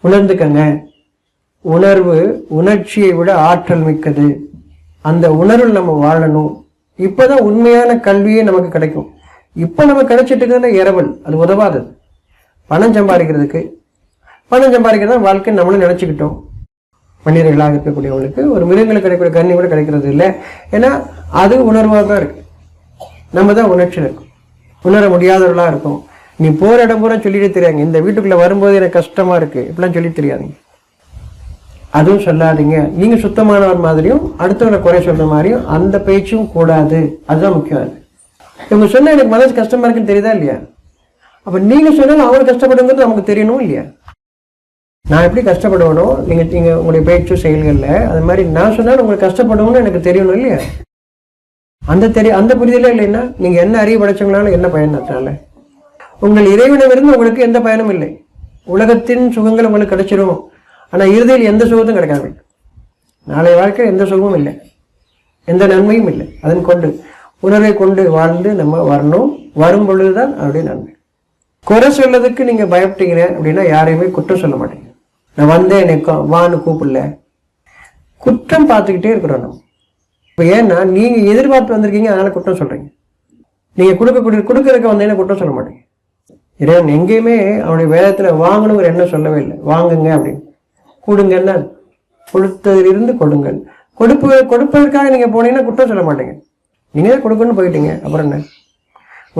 உணர்ந்துக்கங்க. உணர்வு உணர்ச்சியை விட ஆற்றல் மிக்கது. அந்த உணர்வில் நம்ம வாழணும். இப்பதான் உண்மையான கல்வியே நமக்கு கிடைக்கும். இப்ப நமக்கு கிடைச்சிட்டு இருக்கிற இரவல் அது உதவாதது. பணம் சம்பாதிக்கிறதுக்கு வாழ்க்கை நம்மளும் நினைச்சுக்கிட்டோம். மனிதர்களாக இருக்கக்கூடியவங்களுக்கு ஒரு மிருகங்களுக்கு கிடைக்கக்கூடிய கண்ணி கூட கிடைக்கிறது இல்லை. ஏன்னா அது உணர்வாக தான் இருக்கு. நம்ம தான் உணர்ச்சியில் இருக்கும். உணர முடியாதவர்களா இருக்கும். நீ போற இடம் பூரா சொல்லிட்டு தெரியாங்க, இந்த வீட்டுக்குள்ள வரும்போது எனக்கு கஷ்டமா இருக்கு இப்படிலாம் சொல்லி தெரியாதுங்க. அதுவும் சொல்லாதீங்க. நீங்க சுத்தமானவர் மாதிரியும் அடுத்தவங்களை குறை சொல்ற மாதிரியும் அந்த பேச்சும் கூடாது. அதுதான் முக்கியம். அது இவங்க சொன்னா எனக்கு மனசு கஷ்டமா இருக்குன்னு தெரியுதா இல்லையா? அப்ப நீங்க சொன்னாலும் அவங்க கஷ்டப்படுங்கிறது நமக்கு தெரியணும் இல்லையா? நான் எப்படி கஷ்டப்படுவனோ நீங்க உங்களுடைய பேச்சு செயல்கள்ல அது மாதிரி நான் சொன்னாலும் உங்களுக்கு கஷ்டப்படுவோம்னு எனக்கு தெரியணும் இல்லையா? அந்த புரிதலே இல்லைன்னா நீங்க என்ன அறிவு படைச்சவங்களாலும் என்ன பயன்? அதனால உங்கள் இறைவனிடமிருந்து உங்களுக்கு எந்த பயனும் இல்லை. உலகத்தின் சுகங்கள் உங்களுக்கு கிடைச்சிடும். ஆனா இறுதியில் எந்த சுகத்தும் கிடைக்காது. நாளைய வாழ்க்கை எந்த சுகமும் இல்லை, எந்த நன்மையும் இல்லை. அதன் கொண்டு உணர்வை கொண்டு வாழ்ந்து நம்ம வரணும். வரும் பொழுதுதான் அவருடைய நன்மை. குறை சொல்லதுக்கு நீங்க பயப்பட்டீங்க அப்படின்னா யாரையுமே குற்றம் சொல்ல மாட்டீங்க. நான் வந்தேன் எனக்கு வான்னு கூப்பிடல. குற்றம் பார்த்துக்கிட்டே இருக்கிறோம் நம்ம. இப்போ ஏன்னா நீங்க எதிர்பார்த்து வந்திருக்கீங்க, அதனால குற்றம் சொல்றீங்க. நீங்க கொடுக்கறதுக்கு வந்தீங்கன்னா குற்றம் சொல்ல மாட்டீங்க. இறைவன் எங்கேயுமே அவனுடைய வேதத்துல வாங்கணுங்கிற எண்ணம் சொல்லவே இல்லை. வாங்குங்க அப்படின்னு, கொடுங்கன்னா கொடுத்ததிலிருந்து கொடுங்கள். கொடுப்பதற்காக நீங்க போனீங்கன்னா குற்றம் சொல்ல மாட்டீங்க. நீங்க தான் கொடுக்கணும்னு போயிட்டீங்க, அப்புறம் என்ன?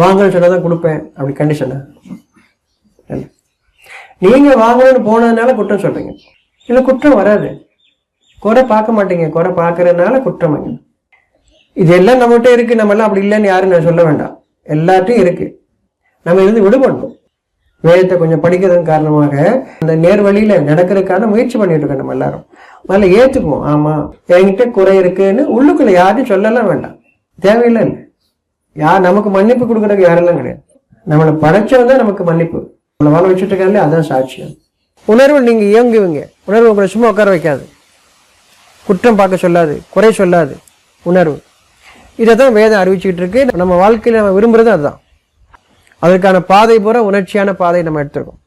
வாங்கன்னு சொன்னாதான் கொடுப்பேன் அப்படி கண்டிஷனா? நீங்க வாங்கணும்னு போனதுனால குற்றம் சொல்றீங்க. இல்லை குற்றம் வராது. குறை பார்க்க மாட்டீங்க. குறை பார்க்கறதுனால குற்றம். இதெல்லாம் நம்மகிட்ட இருக்கு. நம்ம எல்லாம் அப்படி இல்லைன்னு யாரும் நான் சொல்ல வேண்டாம். எல்லாத்தையும் இருக்கு. நம்ம இருந்து விடுபடணும். வேதத்தை கொஞ்சம் படிக்கிறதன் காரணமாக அந்த நேர்வழியில நடக்கிறதுக்கான முயற்சி பண்ணிட்டு இருக்கோம். நம்ம எல்லாரும் முதல்ல ஏத்துக்குவோம். ஆமா என்கிட்ட குறை இருக்குன்னு உள்ளுக்குள்ள யாரையும் சொல்லலாம் வேண்டாம். தேவையில்லை. இல்லை யார் நமக்கு மன்னிப்பு கொடுக்கறதுக்கு யாரெல்லாம் கிடையாது. நம்மளை படைச்சவன் தான் நமக்கு மன்னிப்பு. நம்மளை வாழ வச்சுட்டு இருக்காங்களே அதான் சாட்சியம். உணர்வு நீங்க இயங்குவீங்க. உணர்வு உங்களை சும்மா உட்கார வைக்காது. குற்றம் பார்க்க சொல்லாது, குறை சொல்லாது. உணர்வு இதைதான் வேதம் அறிவிச்சுக்கிட்டு இருக்கு. நம்ம வாழ்க்கையில நம்ம விரும்புறது அதுதான். அதற்கான பாதை பூரா உணர்ச்சியான பாதை நம்ம எடுத்திருக்கோம்.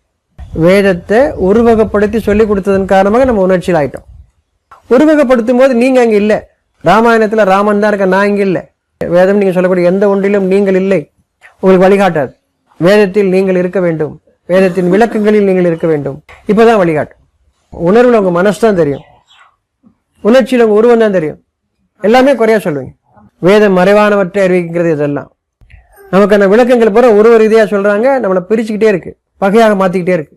வேதத்தை உருவகப்படுத்தி சொல்லி கொடுத்ததன் காரணமாக நம்ம உணர்ச்சியில் ஆயிட்டோம். உருவகப்படுத்தும் போது நீங்க அங்க இல்லை. ராமாயணத்துல ராமன் தான் இருக்க, நான் இங்க இல்லை. வேதம் நீங்க சொல்லக்கூடிய எந்த ஒன்றிலும் நீங்கள் இல்லை. உங்களுக்கு வழிகாட்டாது. வேதத்தில் நீங்கள் இருக்க வேண்டும். வேதத்தின் விளக்கங்களில் நீங்கள் இருக்க வேண்டும். இப்பதான் வழிகாட்டும். உணர்வுல உங்க மனசு தான் தெரியும். உணர்ச்சியில் உங்க உருவம் தான் தெரியும். எல்லாமே குறையா சொல்லுவீங்க. வேதம் மறைவானவற்றை அறிவிக்கிறது. இதெல்லாம் நமக்கு அந்த விளக்கங்கள் பூரா உருவ ரீதியா சொல்றாங்க. நம்மளை பிரிச்சுக்கிட்டே இருக்கு, பகையாக மாத்திக்கிட்டே இருக்கு.